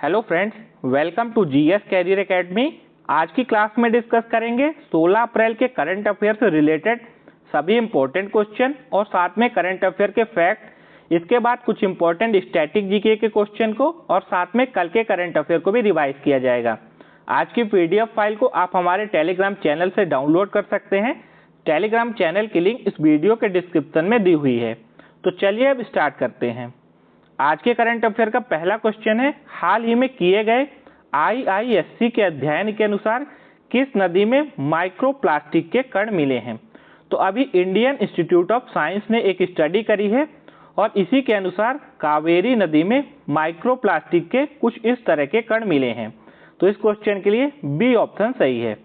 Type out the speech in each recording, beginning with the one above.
Hello friends, welcome to GS career academy. आज की class में डिस्कस करेंगे 16 अप्रैल के करंट अफेयर से रिलेटेड सभी इंपॉर्टेंट क्वेश्चन और साथ में करंट अफेयर के फैक्ट। इसके बाद कुछ इंपॉर्टेंट स्टैटिक जीके के क्वेश्चन को और साथ में कल के करंट अफेयर को भी रिवाइज किया जाएगा। आज की पीडीएफ फाइल को आप हमारे टेलीग्राम चैनल से डाउनलोड कर सकते हैं। टेलीग्राम चैनल की लिंक इस वीडियो के डिस्क्रिप्शन में दी हुई है। तो चलिए अब स्टार्ट करते हैं। आज के करंट अफेयर का पहला क्वेश्चन है, हाल ही में किए गए IISc के अध्ययन के अनुसार किस नदी में माइक्रोप्लास्टिक के कण मिले हैं। तो अभी इंडियन इंस्टीट्यूट ऑफ साइंस ने एक स्टडी करी है और इसी के अनुसार कावेरी नदी में माइक्रोप्लास्टिक के कुछ इस तरह के कण मिले हैं। तो इस क्वेश्चन के लिए बी ऑप्शन सही है।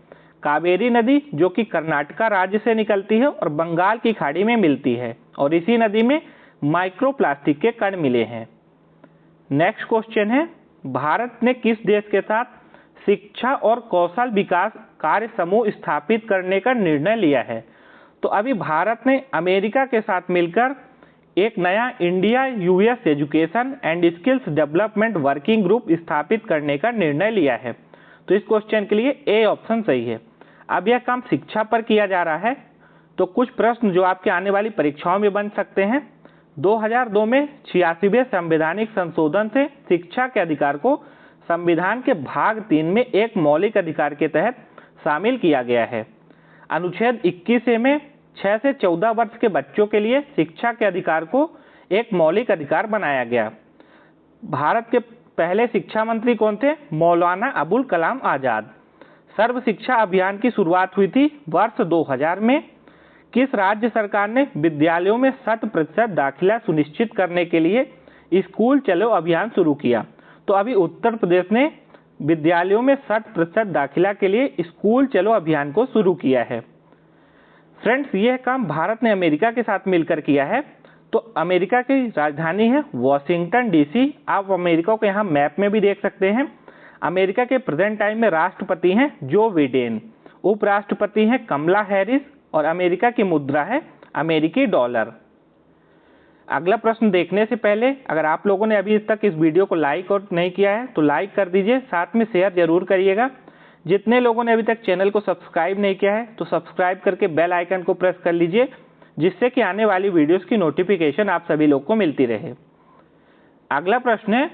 कावेरी नदी जो कि कर्नाटका राज्य से निकलती है और बंगाल की खाड़ी में मिलती है और इसी नदी में माइक्रोप्लास्टिक के कण मिले हैं। नेक्स्ट क्वेश्चन है, भारत ने किस देश के साथ शिक्षा और कौशल विकास कार्य समूह स्थापित करने का निर्णय लिया है। तो अभी भारत ने अमेरिका के साथ मिलकर एक नया India US education and skills development working group स्थापित करने का निर्णय लिया है। तो इस क्वेश्चन के लिए ए ऑप्शन सही है। अब यह काम शिक्षा पर किया जा रहा है। तो कुछ प्रश्न जो आपके आने वाली परीक्षाओं में बन सकते हैं। 2002 में 86वें संवैधानिक संशोधन से शिक्षा के अधिकार को संविधान के भाग 3 में एक मौलिक अधिकार के तहत शामिल किया गया है। अनुच्छेद 21 में 6 से 14 वर्ष के बच्चों के लिए शिक्षा के अधिकार को एक मौलिक अधिकार बनाया गया। भारत के पहले शिक्षा मंत्री कौन थे? मौलाना अबुल कलाम आजाद। सर्व शिक्षा अभियान की शुरुआत हुई थी वर्ष 2000 में। किस राज्य सरकार ने विद्यालयों में 100% दाखिला सुनिश्चित करने के लिए स्कूल चलो अभियान शुरू किया? तो अभी उत्तर प्रदेश ने विद्यालयों में 100% दाखिला के लिए स्कूल चलो अभियान को शुरू किया है। फ्रेंड्स, यह काम भारत ने अमेरिका के साथ मिलकर किया है। तो अमेरिका की राजधानी है वॉशिंगटन डीसी। आप अमेरिका को यहाँ मैप में भी देख सकते हैं। अमेरिका के प्रेजेंट टाइम में राष्ट्रपति हैं जो बिडेन, उपराष्ट्रपति हैं कमला हैरिस और अमेरिका की मुद्रा है अमेरिकी डॉलर। अगला प्रश्न देखने से पहले अगर आप लोगों ने अभी तक इस वीडियो को लाइक और नहीं किया है तो लाइक कर दीजिए, साथ में शेयर जरूर करिएगा। जितने लोगों ने अभी तक चैनल को सब्सक्राइब नहीं किया है तो सब्सक्राइब करके बेल आइकन को प्रेस कर लीजिए, जिससे कि आने वाली वीडियोस की नोटिफिकेशन आप सभी लोग को मिलती रहे। अगला प्रश्न है,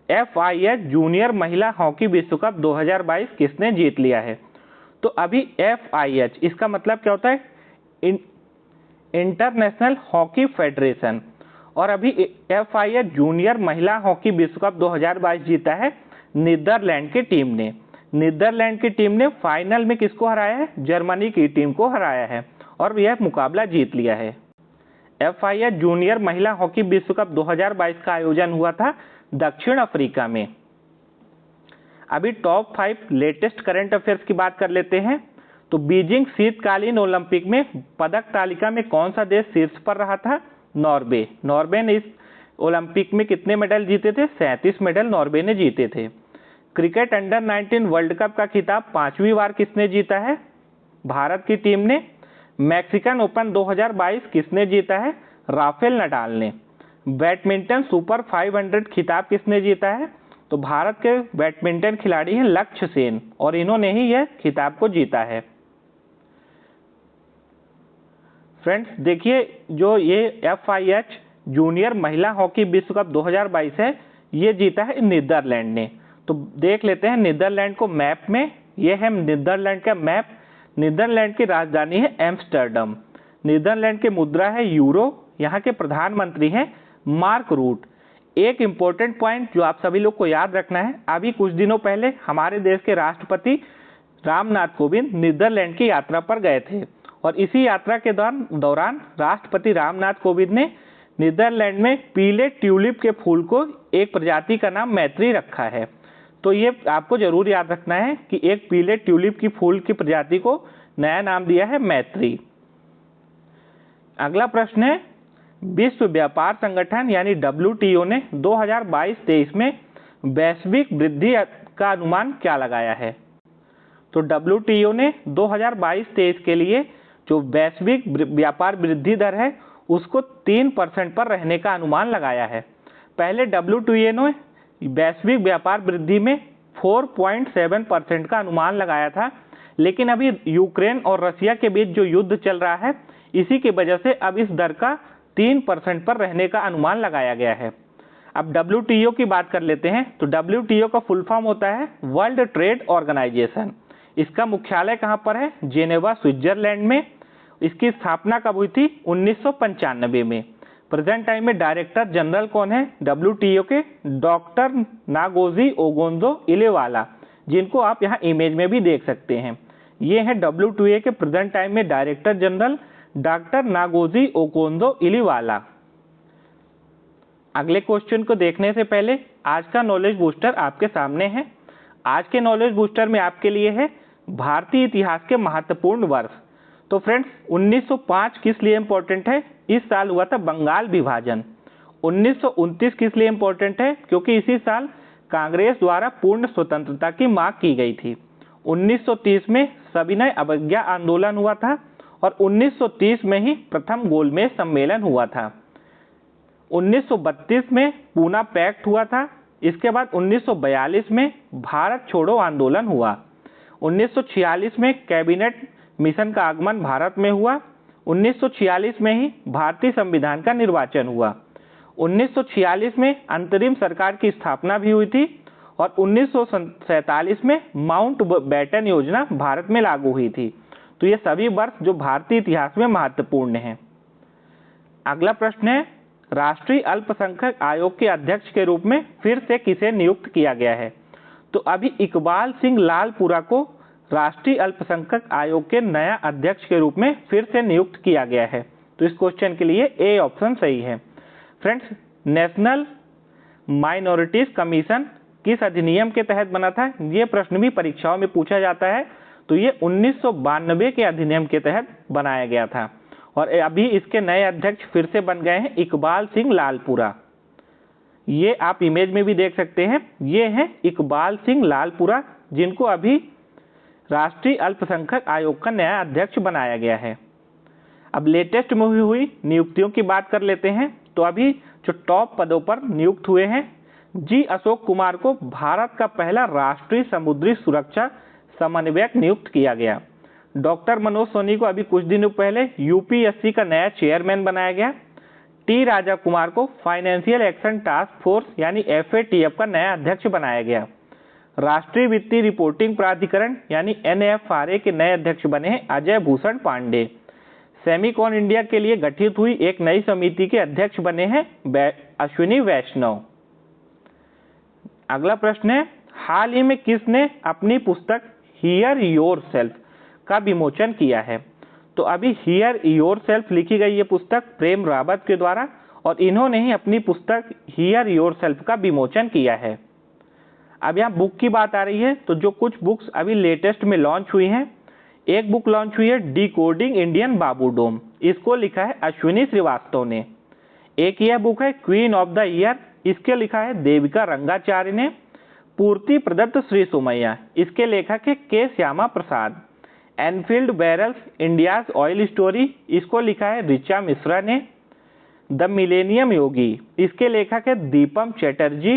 FIH जूनियर महिला हॉकी विश्व कप 2022 किसने जीत लिया है? तो अभी FIH इसका मतलब क्या होता है? International hockey federation. और अभी FIH जूनियर महिला हॉकी विश्व कप 2022 जीता है नीदरलैंड की टीम ने। नीदरलैंड की टीम ने फाइनल में किसको हराया है? जर्मनी की टीम को हराया है और यह मुकाबला जीत लिया है। FIH जूनियर महिला हॉकी विश्व कप 2022 का आयोजन हुआ था दक्षिण अफ्रीका में। अभी टॉप 5 लेटेस्ट करंट अफेयर्स की बात कर लेते हैं। तो बीजिंग शीतकालीन ओलंपिक में पदक तालिका में कौन सा देश शीर्ष पर रहा था? नॉर्वे। नॉर्वे ने इस ओलंपिक में कितने मेडल जीते थे? 37 मेडल नॉर्वे ने जीते थे। क्रिकेट अंडर 19 वर्ल्ड कप का खिताब 5वीं बार किसने जीता है? भारत की टीम ने। मैक्सिकन ओपन 2022 किसने जीता है? राफेल नडाल ने। बैडमिंटन सुपर 500 खिताब किसने जीता है? तो भारत के बैडमिंटन खिलाड़ी हैं लक्ष्य सेन और इन्होंने ही यह खिताब को जीता है। फ्रेंड्स, देखिए जो ये FIH जूनियर महिला हॉकी विश्व कप 2022 है, ये जीता है नीदरलैंड ने। तो देख लेते हैं नीदरलैंड को मैप में। यह है नीदरलैंड का मैप। नीदरलैंड की राजधानी है एम्स्टर्डम। नीदरलैंड की मुद्रा है यूरो। यहाँ के प्रधानमंत्री हैं मार्क रूट। एक इंपॉर्टेंट पॉइंट जो आप सभी लोग को याद रखना है, अभी कुछ दिनों पहले हमारे देश के राष्ट्रपति रामनाथ कोविंद नीदरलैंड की यात्रा पर गए थे और इसी यात्रा के दौरान राष्ट्रपति रामनाथ कोविंद ने नीदरलैंड में पीले ट्यूलिप के फूल को एक प्रजाति का नाम मैत्री रखा है। तो ये आपको जरूर याद रखना है कि एक पीले ट्यूलिप की फूल की प्रजाति को नया नाम दिया है मैत्री। अगला प्रश्न है, विश्व व्यापार संगठन यानी WTO ने 2022-23 में वैश्विक वृद्धि का अनुमान क्या लगाया है? तो WTO ने 2022-23 के लिए जो वैश्विक व्यापार वृद्धि दर है उसको 3% पर रहने का अनुमान लगाया है। पहले WTO ने वैश्विक व्यापार वृद्धि में 4.7% का अनुमान लगाया था, लेकिन अभी यूक्रेन और रसिया के बीच जो युद्ध चल रहा है, इसी की वजह से अब इस दर का 3% पर रहने का अनुमान लगाया गया है। अब WTO की बात कर लेते हैं। तो WTO का फुल फॉर्म होता है वर्ल्ड ट्रेड ऑर्गेनाइजेशन। इसका मुख्यालय कहाँ पर है? जेनेवा, स्विट्जरलैंड में। इसकी स्थापना कब हुई थी? 1995 में। प्रेजेंट टाइम में डायरेक्टर जनरल कौन है WTO के? डॉक्टर नागोजी ओगोंजो इलेवाला, जिनको आप यहाँ इमेज में भी देख सकते हैं। ये हैं WTO के प्रेजेंट टाइम में डायरेक्टर जनरल डॉक्टर नागोजी ओगोंजो इलेवाला। अगले क्वेश्चन को देखने से पहले आज का नॉलेज बूस्टर आपके सामने है। आज के नॉलेज बूस्टर में आपके लिए है भारतीय इतिहास के महत्वपूर्ण वर्ष। तो फ्रेंड्स, 1905 किस लिए इम्पोर्टेंट है? इस साल हुआ था बंगाल विभाजन। 1929 किस लिए इम्पोर्टेंट है? क्योंकि इसी साल कांग्रेस द्वारा पूर्ण स्वतंत्रता की मांग की गई थी। 1930 में सविनय अवज्ञा आंदोलन हुआ था और 1930 में ही प्रथम गोलमेज सम्मेलन हुआ था। 1932 में पूना पैक्ट हुआ था। इसके बाद 1942 में भारत छोड़ो आंदोलन हुआ। 1946 में कैबिनेट मिशन का आगमन भारत में हुआ। 1946 में ही भारतीय संविधान का निर्वाचन हुआ। 1946 में अंतरिम सरकार की स्थापना भी हुई थी और 1947 में माउंट बैटन योजना भारत में लागू हुई थी। तो ये सभी वर्ष जो भारतीय इतिहास में महत्वपूर्ण हैं। अगला प्रश्न है, राष्ट्रीय अल्पसंख्यक आयोग के अध्यक्ष के रूप में फिर से किसे नियुक्त किया गया है? तो अभी इकबाल सिंह लालपुरा को राष्ट्रीय अल्पसंख्यक आयोग के नया अध्यक्ष के रूप में फिर से नियुक्त किया गया है। तो इस क्वेश्चन के लिए ए ऑप्शन सही है। फ्रेंड्स, नेशनल माइनॉरिटीज कमीशन किस अधिनियम के तहत बना था? ये प्रश्न भी परीक्षाओं में पूछा जाता है। तो ये 1992 के अधिनियम के तहत बनाया गया था और अभी इसके नए अध्यक्ष फिर से बन गए हैं इकबाल सिंह लालपुरा। ये आप इमेज में भी देख सकते हैं। ये हैं इकबाल सिंह लालपुरा, जिनको अभी राष्ट्रीय अल्पसंख्यक आयोग का नया अध्यक्ष बनाया गया है। अब लेटेस्ट में हुई नियुक्तियों की बात कर लेते हैं। तो अभी जो टॉप पदों पर नियुक्त हुए हैं, जी अशोक कुमार को भारत का पहला राष्ट्रीय समुद्री सुरक्षा समन्वयक नियुक्त किया गया। डॉक्टर मनोज सोनी को अभी कुछ दिनों पहले यूपीएससी का नया चेयरमैन बनाया गया। टी राजा कुमार को फाइनेंशियल एक्शन टास्क फोर्स यानी FATF का नया अध्यक्ष बनाया गया। राष्ट्रीय वित्तीय रिपोर्टिंग प्राधिकरण यानी NFRA के नए अध्यक्ष बने हैं अजय भूषण पांडे। सेमिकॉन इंडिया के लिए गठित हुई एक नई समिति के अध्यक्ष बने हैं अश्विनी वैष्णव। अगला प्रश्न है, हाल ही में किसने अपनी पुस्तक हियर योरसेल्फ का विमोचन किया है? तो अभी हियर योरसेल्फ लिखी गई ये पुस्तक प्रेम रावत के द्वारा और इन्होंने ही अपनी पुस्तक हियर योरसेल्फ का विमोचन किया है। अब यहाँ बुक की बात आ रही है। तो जो कुछ बुक्स अभी लेटेस्ट में लॉन्च हुई हैं, एक बुक लॉन्च हुई है डिकोडिंग इंडियन बाबू डोम। इसको लिखा है अश्विनी श्रीवास्तव ने। एक यह बुक है क्वीन ऑफ द ईयर, इसके लिखा है देविका रंगाचार्य ने। पूर्ति प्रदत्त श्री सुमैया, इसके लेखक है K Shyama Prasad. Enfield barrels India's oil story, इसको लिखा है ऋचा मिश्रा ने। द मिलेनियम योगी, इसके लेखक है Deepam Chatterjee.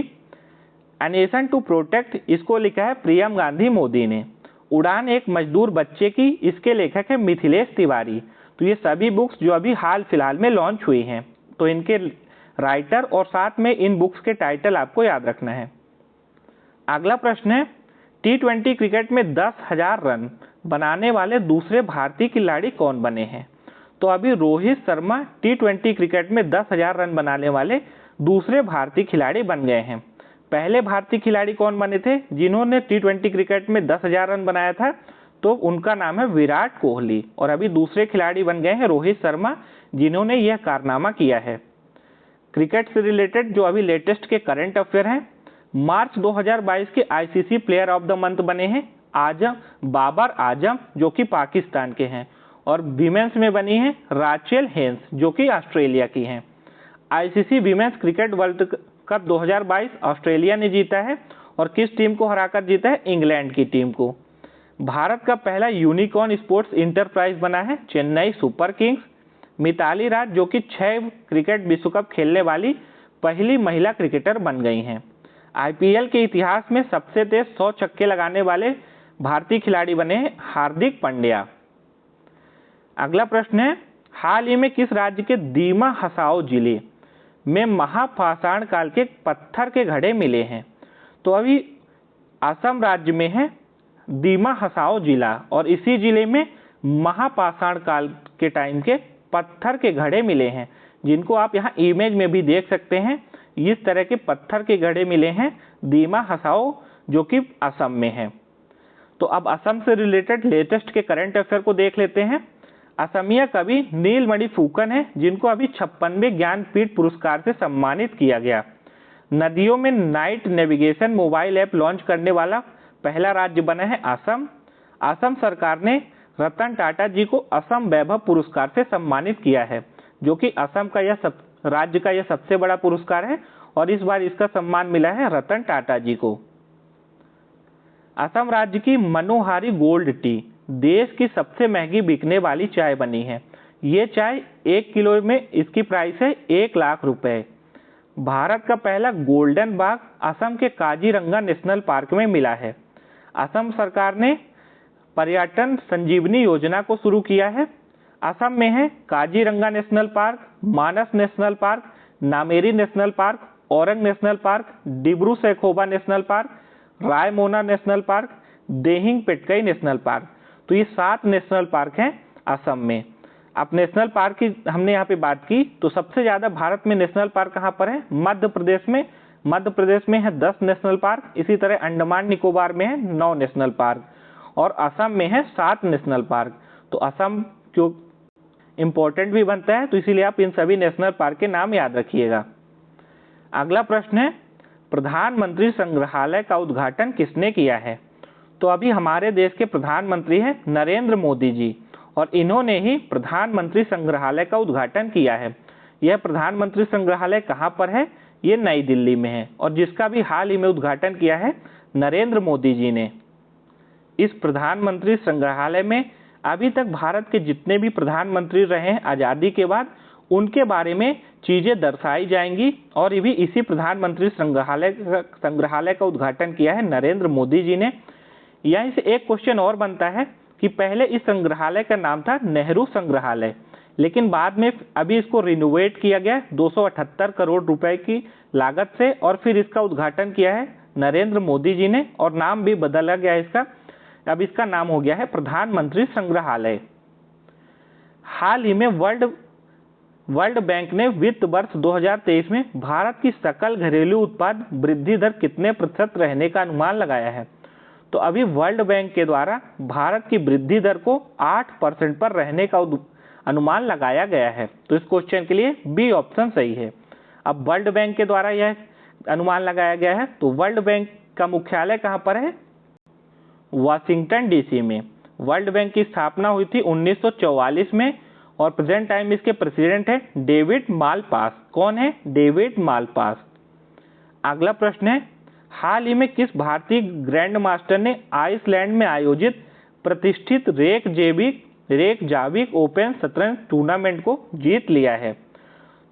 A nation to protect, इसको लिखा है प्रियम गांधी मोदी ने। उड़ान एक मजदूर बच्चे की, इसके लेखक है मिथिलेश तिवारी। तो ये सभी बुक्स जो अभी हाल फिलहाल में लॉन्च हुई हैं, तो इनके राइटर और साथ में इन बुक्स के टाइटल आपको याद रखना है। अगला प्रश्न है, T20 क्रिकेट में 10,000 रन बनाने वाले दूसरे भारतीय खिलाड़ी कौन बने हैं? तो अभी रोहित शर्मा T20 क्रिकेट में 10,000 रन बनाने वाले दूसरे भारतीय खिलाड़ी बन गए हैं। पहले भारतीय खिलाड़ी कौन बने थे जिन्होंने T20 क्रिकेट में 10,000 रन बनाया था? तो उनका नाम है विराट कोहली और अभी दूसरे खिलाड़ी बन गए हैं रोहित शर्मा, जिन्होंने यह कारनामा किया है। क्रिकेट से रिलेटेड जो अभी लेटेस्ट के करंट अफेयर हैं, मार्च 2022 के ICC player of the month बने हैं बाबर आजम, जो कि पाकिस्तान के हैं, और विमेंस में बनी है राचेल हेंस, जो कि ऑस्ट्रेलिया की हैं। ICC women's cricket world cup 2022 Australia ने जीता है और किस टीम को हराकर जीता है? इंग्लैंड की टीम को। भारत का पहला यूनिकॉर्न स्पोर्ट्स इंटरप्राइज बना है चेन्नई सुपर किंग्स। मिताली राज जो कि 6 क्रिकेट विश्व कप खेलने वाली पहली महिला क्रिकेटर बन गई हैं। आईपीएल के इतिहास में सबसे तेज 100 छक्के लगाने वाले भारतीय खिलाड़ी बने हार्दिक पांड्या। अगला प्रश्न है, हाल ही में किस राज्य के दीमा हसाओ जिले में महापाषाण काल के पत्थर के घड़े मिले हैं? तो अभी असम राज्य में है दीमा हसाओ जिला, और इसी जिले में महापाषाण काल के टाइम के पत्थर के घड़े मिले हैं, जिनको आप यहाँ इमेज में भी देख सकते हैं। इस तरह के पत्थर के घड़े मिले हैं दीमा हसाओ, जो कि असम में है। तो अब असम से रिलेटेड लेटेस्ट के करंट अफेयर को देख लेते हैं। असमिया कवि नीलमणि फुकन है, जिनको अभी 56वें ज्ञानपीठ पुरस्कार से सम्मानित किया गया। नदियों में night navigation mobile app launch करने वाला पहला राज्य बना है असम। असम सरकार ने रतन टाटा जी को असम वैभव पुरस्कार से सम्मानित किया है, जो कि असम का राज्य का यह सबसे बड़ा पुरस्कार है, और इस बार इसका सम्मान मिला है रतन टाटा जी को। असम राज्य की मनोहारी गोल्ड टी देश की सबसे महंगी बिकने वाली चाय बनी है। ये चाय 1 किलो में इसकी प्राइस है 1 लाख रुपए। भारत का पहला गोल्डन बाग असम के काजीरंगा नेशनल पार्क में मिला है। असम सरकार ने पर्यटन संजीवनी योजना को शुरू किया है। असम में है Kaziranga national park, Manas national park, Nameri national park, Orang national park, Dibru Saikhowa national park, Raimona national park, Dehing Patkai national park. तो ये 7 नेशनल पार्क हैं असम में। अब नेशनल पार्क की हमने यहाँ पे बात की, तो सबसे ज्यादा भारत में नेशनल पार्क कहाँ पर है? मध्य प्रदेश में। मध्य प्रदेश में है 10 नेशनल पार्क। इसी तरह अंडमान निकोबार में है 9 नेशनल पार्क, और असम में है 7 नेशनल पार्क। तो असम क्यों इंपॉर्टेंट भी बनता है, तो इसीलिए आप इन सभी नेशनल पार्क के नाम याद रखिएगा। अगला प्रश्न है, प्रधानमंत्री संग्रहालय का उद्घाटन किसने किया है? तो अभी हमारे देश के प्रधानमंत्री हैं नरेंद्र मोदी जी, और इन्होंने ही प्रधानमंत्री संग्रहालय का उद्घाटन किया है। यह प्रधानमंत्री संग्रहालय कहाँ पर है? ये नई दिल्ली में है, और जिसका भी हाल ही में उद्घाटन किया है नरेंद्र मोदी जी ने। इस प्रधानमंत्री संग्रहालय में अभी तक भारत के जितने भी प्रधानमंत्री रहे हैं आज़ादी के बाद, उनके बारे में चीजें दर्शाई जाएंगी, और ये भी इसी प्रधानमंत्री संग्रहालय का उद्घाटन किया है नरेंद्र मोदी जी ने। यहीं से एक क्वेश्चन और बनता है कि पहले इस संग्रहालय का नाम था नेहरू संग्रहालय, लेकिन बाद में अभी इसको रिनोवेट किया गया 278 करोड़ रुपए की लागत से, और फिर इसका उद्घाटन किया है नरेंद्र मोदी जी ने, और नाम भी बदला गया इसका। अब इसका नाम हो गया है प्रधानमंत्री संग्रहालय। हाल ही में वर्ल्ड बैंक ने वित्त वर्ष 2023 में भारत की सकल घरेलू उत्पाद वृद्धि दर कितने प्रतिशत रहने का अनुमान लगाया है? तो अभी वर्ल्ड बैंक के द्वारा भारत की वृद्धि दर को 8% पर रहने का अनुमान लगाया गया है। तो इस क्वेश्चन के लिए बी ऑप्शन सही है। अब वर्ल्ड बैंक के द्वारा यह अनुमान लगाया गया है, तो वर्ल्ड बैंक का मुख्यालय कहाँ पर है? वाशिंगटन डीसी में। वर्ल्ड बैंक की स्थापना हुई थी 1944 में, और प्रेजेंट टाइम इसके प्रेसिडेंट है डेविड मालपास। कौन है? David Malpass. अगला प्रश्न है, हाल ही में किस भारतीय ग्रैंड मास्टर ने आइसलैंड में आयोजित प्रतिष्ठित रेकजाविक ओपन शतरंज टूर्नामेंट को जीत लिया है?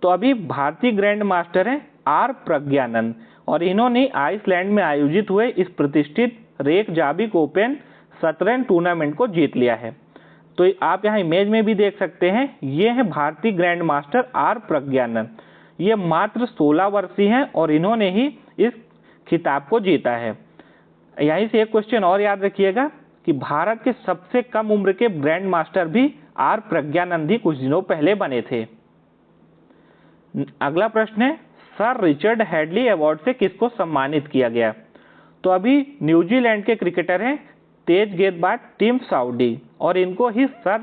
तो अभी भारतीय ग्रैंड मास्टर है आर प्रज्ञानंद, और इन्होंने आइसलैंड में आयोजित हुए इस प्रतिष्ठित रेकजाविक ओपन शतरंज टूर्नामेंट को जीत लिया है। तो आप यहाँ इमेज में भी देख सकते हैं, ये है भारतीय ग्रैंड मास्टर आर प्रज्ञानंद। ये मात्र 16 वर्षीय हैं, और इन्होंने ही इस खिताब को जीता है। यहीं से एक क्वेश्चन और याद रखिएगा कि भारत के सबसे कम उम्र के ग्रैंड मास्टर भी आर प्रज्ञानंद ही कुछ दिनों पहले बने थे। अगला प्रश्न है, सर रिचर्ड हैडली अवार्ड से किसको सम्मानित किया गया? तो अभी न्यूजीलैंड के क्रिकेटर हैं तेज गेंदबाज टिम साउदी, और इनको ही सर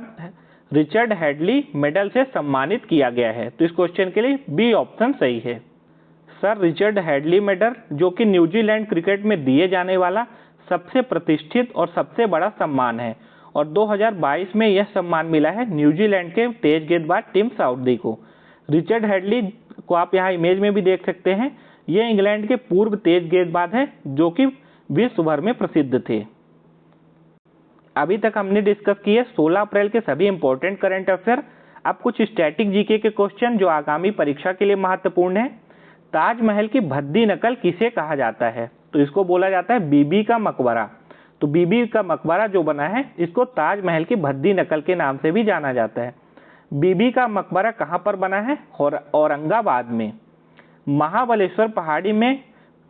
रिचर्ड हैडली मेडल से सम्मानित किया गया है। तो इस क्वेश्चन के लिए बी ऑप्शन सही है। सर रिचर्ड हैडली मेडल, जो कि न्यूजीलैंड क्रिकेट में दिए जाने वाला सबसे प्रतिष्ठित और सबसे बड़ा सम्मान है, और 2022 में यह सम्मान मिला है न्यूजीलैंड के तेज गेंदबाज टिम साउदी को। रिचर्ड हैडली को आप यहाँ इमेज में भी देख सकते हैं, ये इंग्लैंड के पूर्व तेज गेंदबाज हैं, जो कि विश्व भर में प्रसिद्ध थे। अभी तक हमने डिस्कस किए 16 अप्रैल के सभी इंपॉर्टेंट करंट अफेयर। अब कुछ स्टैटिक जीके के क्वेश्चन जो आगामी परीक्षा के लिए महत्वपूर्ण है। ताजमहल की भद्दी नकल किसे कहा जाता है? तो इसको बोला जाता है बीबी का मकबरा। तो बीबी का मकबरा जो बना है इसको ताजमहल की भद्दी नकल के नाम से भी जाना जाता है। बीबी का मकबरा कहाँ पर बना है? औरंगाबाद में। महाबलेश्वर पहाड़ी में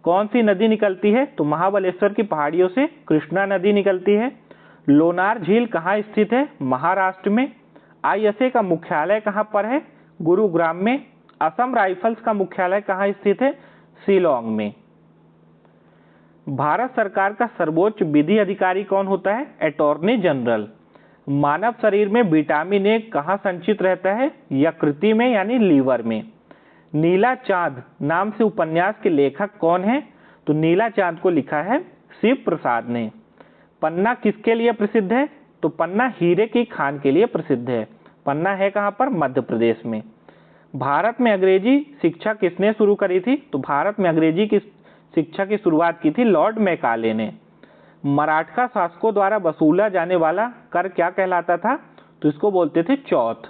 कौन सी नदी निकलती है? तो महाबलेश्वर की पहाड़ियों से कृष्णा नदी निकलती है। लोनार झील कहाँ स्थित है? महाराष्ट्र में। आईएसए का मुख्यालय कहाँ पर है? गुरुग्राम में। असम राइफल्स का मुख्यालय कहाँ स्थित है? शिलोंग में। भारत सरकार का सर्वोच्च विधि अधिकारी कौन होता है? Attorney general. मानव शरीर में विटामिन ए कहाँ संचित रहता है? यकृति में यानी लीवर में। नीला चांद नाम से उपन्यास के लेखक कौन है? तो नीला चांद को लिखा है शिव प्रसाद ने। पन्ना किसके लिए प्रसिद्ध है? तो पन्ना हीरे की खान के लिए प्रसिद्ध है। पन्ना है कहाँ पर? मध्य प्रदेश में। भारत में अंग्रेजी शिक्षा किसने शुरू करी थी? तो भारत में अंग्रेजी की शिक्षा की शुरुआत की थी लॉर्ड मैकाले ने। मराठा शासकों द्वारा वसूला जाने वाला कर क्या कहलाता था? तो इसको बोलते थे चौथ।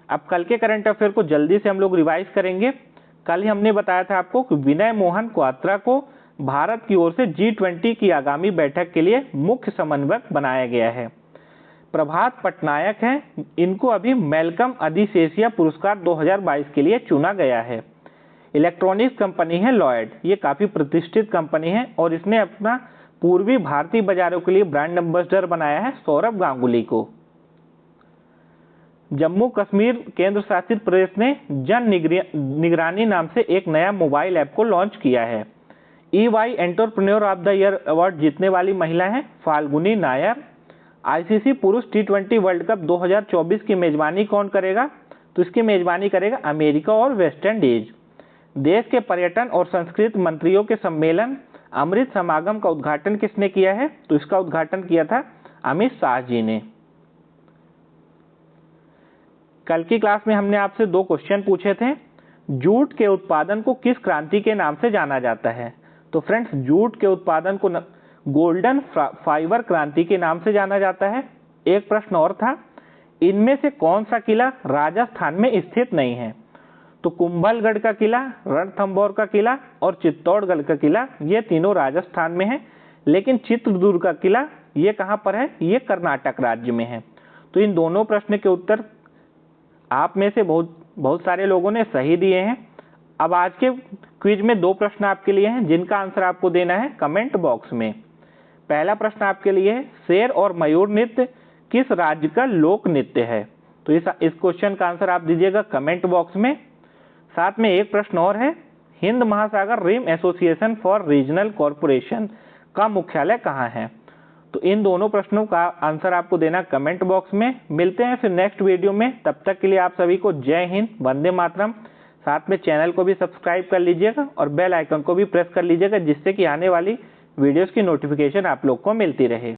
अब कल के करंट अफेयर को जल्दी से हम लोग रिवाइज करेंगे। कल ही हमने बताया था आपको कि विनय मोहन क्वात्रा को भारत की ओर से G20 की आगामी बैठक के लिए मुख्य समन्वयक बनाया गया है। प्रभात पटनायक हैं, इनको अभी मेलकम अधिशेषिया पुरस्कार 2022 के लिए चुना गया है। इलेक्ट्रॉनिक्स कंपनी है लॉयड, ये काफ़ी प्रतिष्ठित कंपनी है और इसने अपना पूर्वी भारतीय बाजारों के लिए ब्रांड एम्बेसडर बनाया है सौरभ गांगुली को। जम्मू कश्मीर केंद्र शासित प्रदेश ने जन निगरानी नाम से एक नया मोबाइल ऐप को लॉन्च किया है। EY entrepreneur of the year award जीतने वाली महिला है फाल्गुनी नायर। ICC पुरुष T20 वर्ल्ड कप 2024 की मेजबानी कौन करेगा? तो इसकी मेजबानी करेगा अमेरिका और वेस्ट इंडीज। देश के पर्यटन और संस्कृति मंत्रियों के सम्मेलन अमृत समागम का उद्घाटन किसने किया है? तो इसका उद्घाटन किया था अमित शाह जी ने। कल की क्लास में हमने आपसे 2 क्वेश्चन पूछे थे। जूट के उत्पादन को किस क्रांति के नाम से जाना जाता है? तो फ्रेंड्स, जूट के उत्पादन को गोल्डन फाइबर क्रांति के नाम से जाना जाता है। एक प्रश्न और था, इनमें से कौन सा किला राजस्थान में स्थित नहीं है? तो कुंभलगढ़ का किला, रणथंभौर का किला और चित्तौड़गढ़ का किला, ये तीनों राजस्थान में है। लेकिन चित्रदुर्ग का किला ये कहाँ पर है? ये कर्नाटक राज्य में है। तो इन दोनों प्रश्न के उत्तर आप में से बहुत सारे लोगों ने सही दिए हैं। अब आज के क्विज में 2 प्रश्न आपके लिए हैं जिनका आंसर आपको देना है कमेंट बॉक्स में। पहला प्रश्न आपके लिए है, शेर और मयूर नृत्य किस राज्य का लोक नृत्य है? तो इस क्वेश्चन का आंसर आप दीजिएगा कमेंट बॉक्स में। साथ में एक प्रश्न और है, हिंद महासागर rim association for regional corporation का मुख्यालय कहाँ है? तो इन दोनों प्रश्नों का आंसर आपको देना कमेंट बॉक्स में। मिलते हैं फिर नेक्स्ट वीडियो में, तब तक के लिए आप सभी को जय हिंद, वंदे मातरम। साथ में चैनल को भी सब्सक्राइब कर लीजिएगा और बेल आइकन को भी प्रेस कर लीजिएगा, जिससे कि आने वाली वीडियोस की नोटिफिकेशन आप लोग को मिलती रहे।